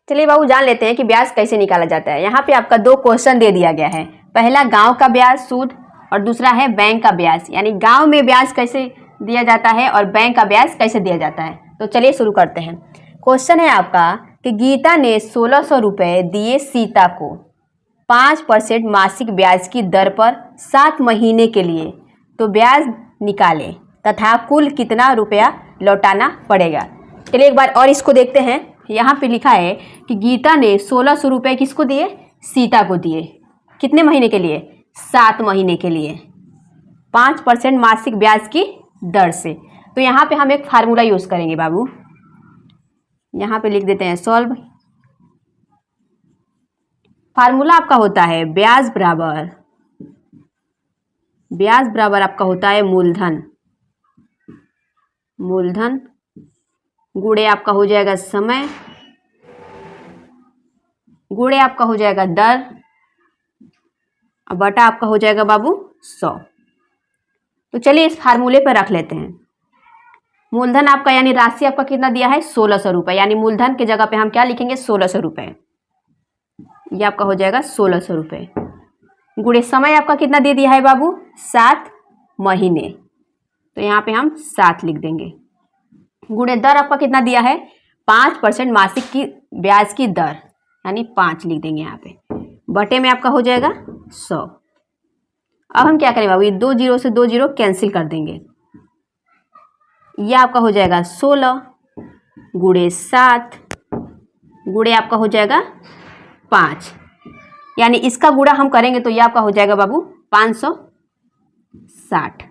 चलिए बाबू जान लेते हैं कि ब्याज कैसे निकाला जाता है। यहाँ पे आपका दो क्वेश्चन दे दिया गया है। पहला गांव का ब्याज सूद और दूसरा है बैंक का ब्याज, यानी गांव में ब्याज कैसे दिया जाता है और बैंक का ब्याज कैसे दिया जाता है। तो चलिए शुरू करते हैं। क्वेश्चन है आपका कि गीता ने 1600 रुपये दिए सीता को 5% मासिक ब्याज की दर पर 7 महीने के लिए, तो ब्याज निकाले तथा कुल कितना रुपया लौटाना पड़ेगा। चलिए एक बार और इसको देखते हैं। यहाँ पे लिखा है कि गीता ने 1600 रुपये किसको दिए? सीता को दिए। कितने महीने के लिए? 7 महीने के लिए, 5% मासिक ब्याज की दर से। तो यहाँ पे हम एक फार्मूला यूज़ करेंगे बाबू। यहाँ पे लिख देते हैं सॉल्व। फार्मूला आपका होता है ब्याज बराबर आपका होता है मूलधन गुणे आपका हो जाएगा समय, गुणे आपका हो जाएगा दर, और बटा आपका हो जाएगा बाबू 100। तो चलिए इस फार्मूले पर रख लेते हैं। मूलधन आपका यानी राशि आपका कितना दिया है? 1600 रुपये, यानी मूलधन की जगह पे हम क्या लिखेंगे? 1600 रुपये। ये आपका हो जाएगा 1600 रुपये। गुणे समय आपका कितना दे दिया है बाबू? 7 महीने, तो यहाँ पे हम 7 लिख देंगे। गुणे दर आपका कितना दिया है? 5% मासिक की ब्याज की दर, यानी 5 लिख देंगे यहाँ पे। बटे में आपका हो जाएगा 100। अब हम क्या करें बाबू? ये 2 जीरो से 2 जीरो कैंसिल कर देंगे। यह आपका हो जाएगा 16 गुणे 7 गुणे आपका हो जाएगा 5, यानी इसका गुणा हम करेंगे तो यह आपका हो जाएगा बाबू 560।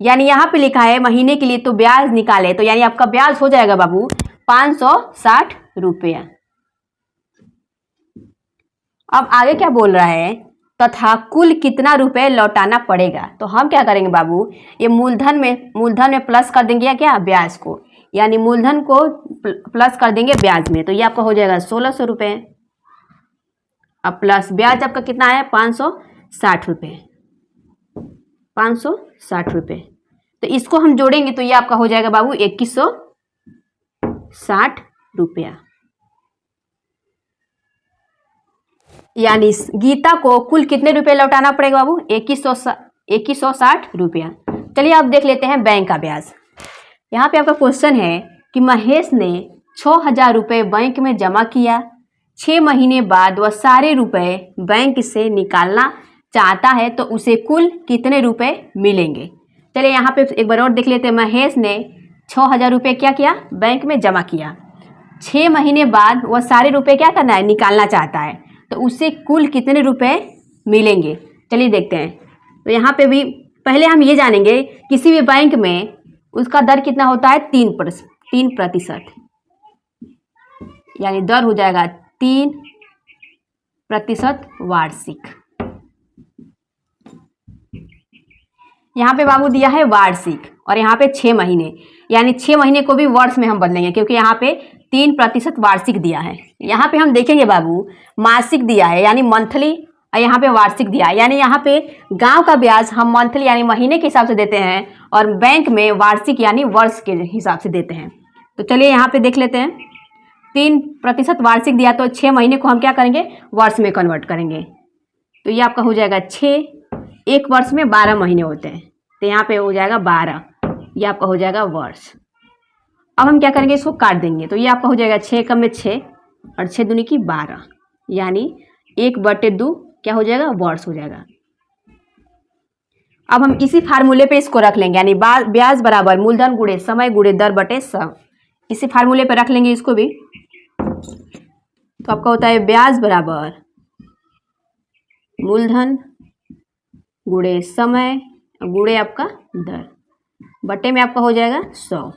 यानी यहाँ पे लिखा है महीने के लिए तो ब्याज निकाले, तो यानी आपका ब्याज हो जाएगा बाबू 560 रुपया। अब आगे क्या बोल रहा है? तथा कुल कितना रुपए लौटाना पड़ेगा। तो हम क्या करेंगे बाबू? ये मूलधन में प्लस कर देंगे या क्या? ब्याज को, यानी मूलधन को प्लस कर देंगे ब्याज में, तो ये आपका हो जाएगा 1600 रुपये। अब प्लस ब्याज आपका कितना है? 560 रुपये, 560 रुपये। तो इसको हम जोड़ेंगे तो ये आपका हो जाएगा बाबू 2160 रुपया। यानी गीता को कुल कितने रुपए लौटाना पड़ेगा बाबू? 2160 रुपया। चलिए अब देख लेते हैं बैंक का ब्याज। यहाँ पे आपका क्वेश्चन है कि महेश ने 6000 रुपये बैंक में जमा किया, 6 महीने बाद वह सारे रुपए बैंक से निकालना चाहता है, तो उसे कुल कितने रुपए मिलेंगे। चलिए यहाँ पे एक बार और देख लेते हैं। महेश ने 6000 रुपये क्या किया? बैंक में जमा किया। 6 महीने बाद वह सारे रुपए क्या करना है? निकालना चाहता है, तो उसे कुल कितने रुपए मिलेंगे। चलिए देखते हैं। तो यहाँ पे भी पहले हम ये जानेंगे किसी भी बैंक में उसका दर कितना होता है? 3%, यानी दर हो जाएगा 3% वार्षिक। यहाँ पे बाबू दिया है वार्षिक और यहाँ पे 6 महीने, यानी 6 महीने को भी वर्ष में हम बदलेंगे क्योंकि यहाँ पे 3% वार्षिक दिया है। यहाँ पे हम देखेंगे बाबू मासिक दिया है यानी मंथली, और यहाँ पे वार्षिक दिया है, यानी यहाँ पे गांव का ब्याज हम मंथली यानी महीने के हिसाब से देते हैं और बैंक में वार्षिक यानी वर्ष के हिसाब से देते हैं। तो चलिए यहाँ पे देख लेते हैं। 3% वार्षिक दिया तो 6 महीने को हम क्या करेंगे? वर्ष में कन्वर्ट करेंगे। तो ये आपका हो जाएगा 6, एक वर्ष में 12 महीने होते हैं, तो यहाँ पे हो जाएगा 12, ये आपका हो जाएगा वर्ष। अब हम क्या करेंगे? इसको काट देंगे, तो ये आपका हो जाएगा 6 कम में 6 और 6 दूनी की 12, यानी 1/2 क्या हो जाएगा? वर्ष हो जाएगा। अब हम इसी फार्मूले पे इसको रख लेंगे, यानी ब्याज बराबर मूलधन गुणे समय गुणे दर बटे 100। इसी फार्मूले पे रख लेंगे इसको भी। तो आपका होता है ब्याज बराबर मूलधन गुणे समय गुणे आपका दर बटे में आपका हो जाएगा 100।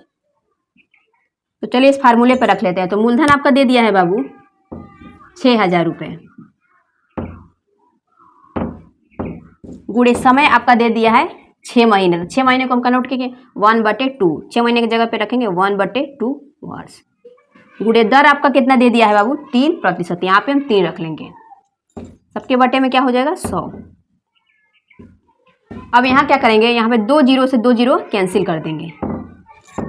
तो चलिए इस फार्मूले पर रख लेते हैं। तो मूलधन आपका दे दिया है बाबू 6000 रुपये, गुणे समय आपका दे दिया है 6 महीने। तो 6 महीने को हम कन्वर्ट करेंगे 1/2, 6 महीने की जगह पे रखेंगे 1/2 वर्ष। गुणे दर आपका कितना दे दिया है बाबू? 3%, यहाँ पे हम 3 रख लेंगे। सबके बटे में क्या हो जाएगा? 100। अब यहाँ क्या करेंगे? यहाँ पे 2 जीरो से 2 जीरो कैंसिल कर देंगे।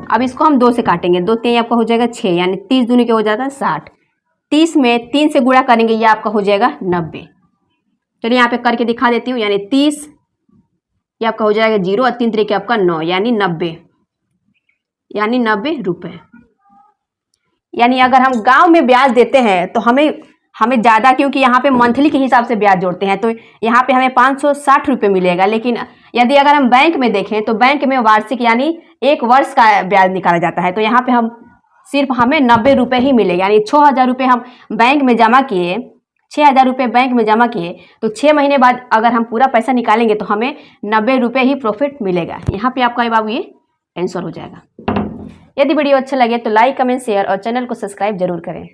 अब इसको हम 2 से काटेंगे, 2 3 आपका हो जाएगा 6, यानी 30 दूनी के हो जाता है 60, 30 में 3 से गुणा करेंगे, ये आपका हो जाएगा 90। चलिए यहाँ पे करके दिखा देती हूँ। यानी 30 ये आपका हो जाएगा 0 और 3 तरीके आपका 9 यानी 90, यानी 90 रुपये। यानी अगर हम गांव में ब्याज देते हैं तो हमें ज़्यादा, क्योंकि यहाँ पे मंथली के हिसाब से ब्याज जोड़ते हैं, तो यहाँ पे हमें 560 रुपये मिलेगा। लेकिन यदि अगर हम बैंक में देखें तो बैंक में वार्षिक यानी 1 वर्ष का ब्याज निकाला जाता है, तो यहाँ पे सिर्फ हमें 90 रुपये ही मिलेगा। यानी 6000 रुपये हम बैंक में जमा किए, 6000 रुपये बैंक में जमा किए, तो 6 महीने बाद अगर हम पूरा पैसा निकालेंगे तो हमें 90 रुपये ही प्रॉफिट मिलेगा। यहाँ पे आपका बाबू ये आंसर हो जाएगा। यदि वीडियो अच्छा लगे तो लाइक, कमेंट, शेयर और चैनल को सब्सक्राइब जरूर करें।